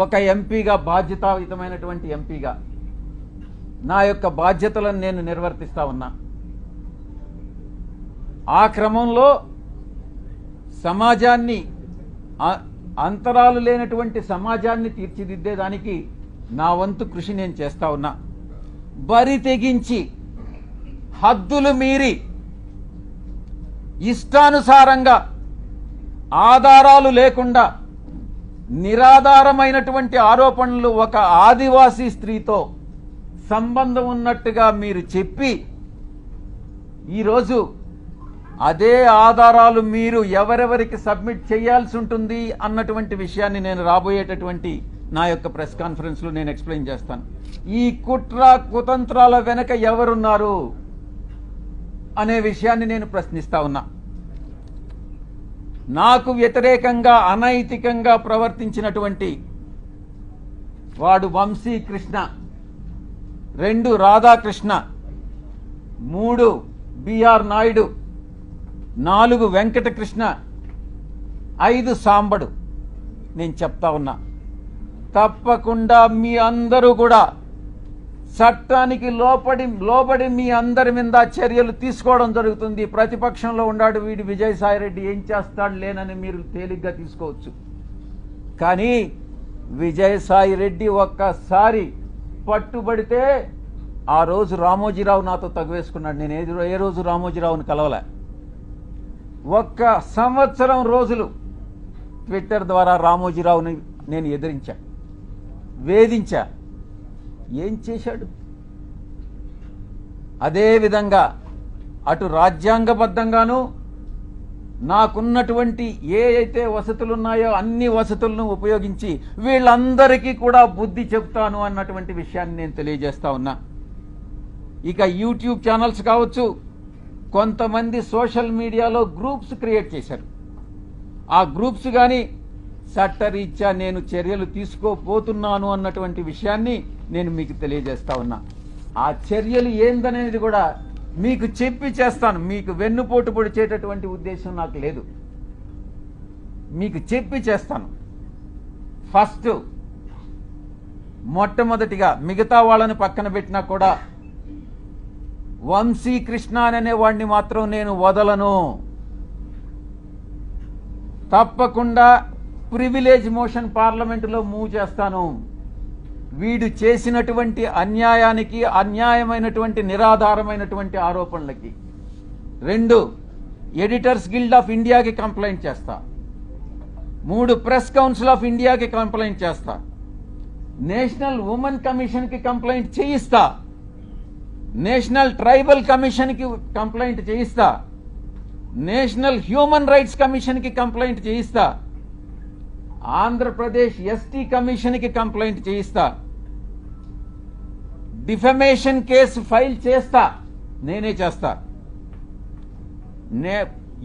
ఒక ఎంపీగా, బాధ్యతాయుతమైనటువంటి ఎంపీగా నా యొక్క బాధ్యతలను నేను నిర్వర్తిస్తా ఉన్నా. ఆ క్రమంలో సమాజాన్ని, అంతరాలు లేనటువంటి సమాజాన్ని తీర్చిదిద్దేదానికి నా వంతు కృషి నేను చేస్తా ఉన్నా. బరి తెగించి హద్దులు మీరి ఇష్టానుసారంగా ఆధారాలు లేకుండా నిరాధారమైనటువంటి ఆరోపణలు ఒక ఆదివాసీ స్త్రీతో సంబంధం ఉన్నట్టుగా మీరు చెప్పి ఈరోజు అదే ఆధారాలు మీరు ఎవరెవరికి సబ్మిట్ చేయాల్సి ఉంటుంది అన్నటువంటి విషయాన్ని నేను రాబోయేటటువంటి నా యొక్క ప్రెస్ కాన్ఫరెన్స్లో నేను ఎక్స్ప్లెయిన్ చేస్తాను. ఈ కుట్ర కుతంత్రాల వెనక ఎవరున్నారు అనే విషయాన్ని నేను ప్రశ్నిస్తా ఉన్నా. నాకు వ్యతిరేకంగా అనైతికంగా ప్రవర్తించినటువంటి వాడు వంశీకృష్ణ, 2 రాధాకృష్ణ, 3 బిఆర్ నాయుడు, 4 వెంకటకృష్ణ, 5 సాంబడు. నేను చెప్తా ఉన్నా, తప్పకుండా మీ అందరూ కూడా చట్టానికి లోబడి మీ అందరి మీద చర్యలు తీసుకోవడం జరుగుతుంది. ప్రతిపక్షంలో ఉన్నాడు వీడి విజయసాయిరెడ్డి, ఏం చేస్తాడు లేనని మీరు తేలిగ్గా తీసుకోవచ్చు. కానీ విజయసాయిరెడ్డి ఒక్కసారి పట్టుబడితే ఆ రోజు రామోజీరావు నాతో తగువేసుకున్నాడు. నేను ఏ రోజు రామోజీరావుని కలవలే. 1 సంవత్సరం రోజులు ట్విట్టర్ ద్వారా రామోజీరావుని నేను ఎదిరించా, వేధించా. ఏం చేశాడు? అదేవిధంగా అటు రాజ్యాంగబద్ధంగాను నాకున్నటువంటి ఏ అయితే వసతులున్నాయో అన్ని వసతులను ఉపయోగించి వీళ్ళందరికీ కూడా బుద్ధి చెప్తాను అన్నటువంటి విషయాన్ని నేను తెలియజేస్తా ఉన్నా. ఇక యూట్యూబ్ ఛానల్స్ కావచ్చు, కొంతమంది సోషల్ మీడియాలో గ్రూప్స్ క్రియేట్ చేశారు. ఆ గ్రూప్స్ కానీ చట్టరీత్యా నేను చర్యలు తీసుకోపోతున్నాను అన్నటువంటి విషయాన్ని నేను మీకు తెలియజేస్తా ఉన్నా. ఆ చర్యలు ఏందనేది కూడా మీకు చెప్పి చేస్తాను. మీకు వెన్నుపోటు పొడిచేటటువంటి ఉద్దేశం నాకు లేదు. మీకు చెప్పి చేస్తాను. ఫస్ట్, మొట్టమొదటిగా మిగతా వాళ్ళని పక్కన పెట్టినా కూడా వంశీకృష్ణ అనే వాడిని మాత్రం నేను వదలను. తప్పకుండా ప్రివిలేజ్ మోషన్ పార్లమెంటులో మూవ్ చేస్తాను. వీడు చేసినటువంటి అన్యాయానికి, అన్యాయమైనటువంటి నిరాధారమైనటువంటి ఆరోపణలకి. 2, ఎడిటర్స్ గిల్డ్ ఆఫ్ ఇండియాకి కంప్లైంట్ చేస్తా. 3, ప్రెస్ కౌన్సిల్ ఆఫ్ ఇండియాకి కంప్లైంట్ చేస్తా. నేషనల్ ఉమెన్ కమిషన్కి కంప్లైంట్ చేయిస్తా. నేషనల్ ట్రైబల్ కమిషన్కి కంప్లైంట్ చేయిస్తా. నేషనల్ హ్యూమన్ రైట్స్ కమిషన్కి కంప్లైంట్ చేయిస్తా. ఆంధ్రప్రదేశ్ ఎస్టీ కమిషన్కి కంప్లైంట్ చేయిస్తా. డిఫమేషన్ కేసు ఫైల్ చేస్తా, నేనే చేస్తా.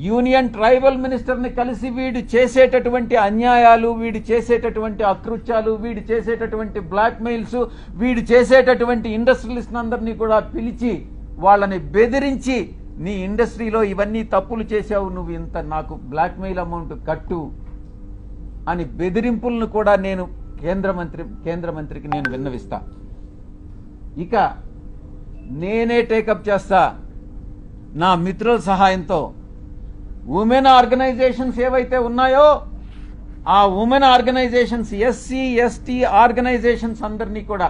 యూనియన్ ట్రైబల్ మినిస్టర్ని కలిసి వీడు చేసేటటువంటి అన్యాయాలు, వీడు చేసేటటువంటి అకృత్యాలు, వీడు చేసేటటువంటి బ్లాక్మెయిల్స్, వీడు చేసేటటువంటి ఇండస్ట్రియలిస్ట్ అందరినీ కూడా పిలిచి వాళ్ళని బెదిరించి, నీ ఇండస్ట్రీలో ఇవన్నీ తప్పులు చేశావు, నువ్వు ఇంత నాకు బ్లాక్మెయిల్ అమౌంట్ కట్టు అని బెదిరింపులను కూడా నేను కేంద్ర మంత్రికి నేను విన్నవిస్తా. ఇక నేనే టేకప్ చేస్తా నా మిత్రుల సహాయంతో. ఉమెన్ ఆర్గనైజేషన్స్ ఏవైతే ఉన్నాయో ఆ women organisations, SC ST organisations అందరినీ కూడా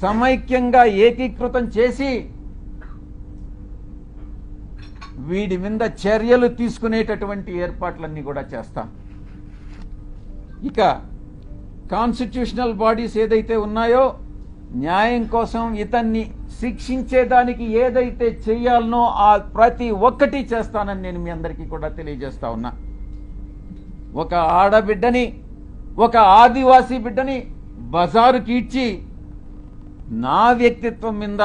సమైక్యంగా ఏకీకృతం చేసి వీడి మీద చర్యలు తీసుకునేటటువంటి ఏర్పాట్లన్నీ కూడా చేస్తాం. ఇక కాన్స్టిట్యూషనల్ బాడీస్ ఏదైతే ఉన్నాయో న్యాయం కోసం ఇతన్ని శిక్షించేదానికి ఏదైతే చేయాలనో ఆ ప్రతి ఒక్కటి చేస్తానని నేను మీ అందరికీ కూడా తెలియజేస్తా ఉన్నా. ఒక ఆడబిడ్డని, ఒక ఆదివాసీ బిడ్డని బజారుకి ఇచ్చి నా వ్యక్తిత్వం మీద,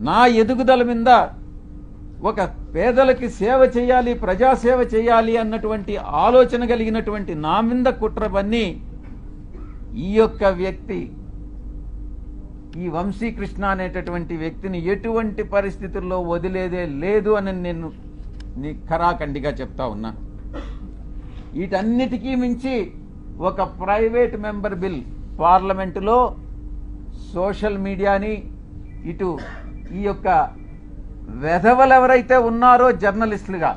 నా ఎదుగుదల మీద, ఒక పేదలకి సేవ చేయాలి, ప్రజాసేవ చేయాలి అన్నటువంటి ఆలోచన కలిగినటువంటి నా మీద కుట్ర పన్ని ఈ యొక్క వ్యక్తి, ఈ వంశీకృష్ణ అనేటటువంటి వ్యక్తిని ఎటువంటి పరిస్థితుల్లో వదిలేదే లేదు అని నేను ఖరాఖండిగా చెప్తా ఉన్నా. వీటన్నిటికీ మించి ఒక ప్రైవేట్ మెంబర్ బిల్ పార్లమెంటులో సోషల్ మీడియాని ఇటు ఈ యొక్క వెధవలు ఎవరైతే ఉన్నారో జర్నలిస్టులుగా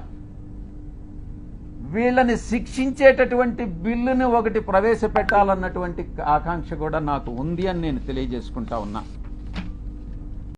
వీళ్ళని శిక్షించేటటువంటి బిల్లుని ఒకటి ప్రవేశపెట్టాలన్నటువంటి ఆకాంక్ష కూడా నాకు ఉంది అని నేను తెలియజేసుకుంటా ఉన్నా.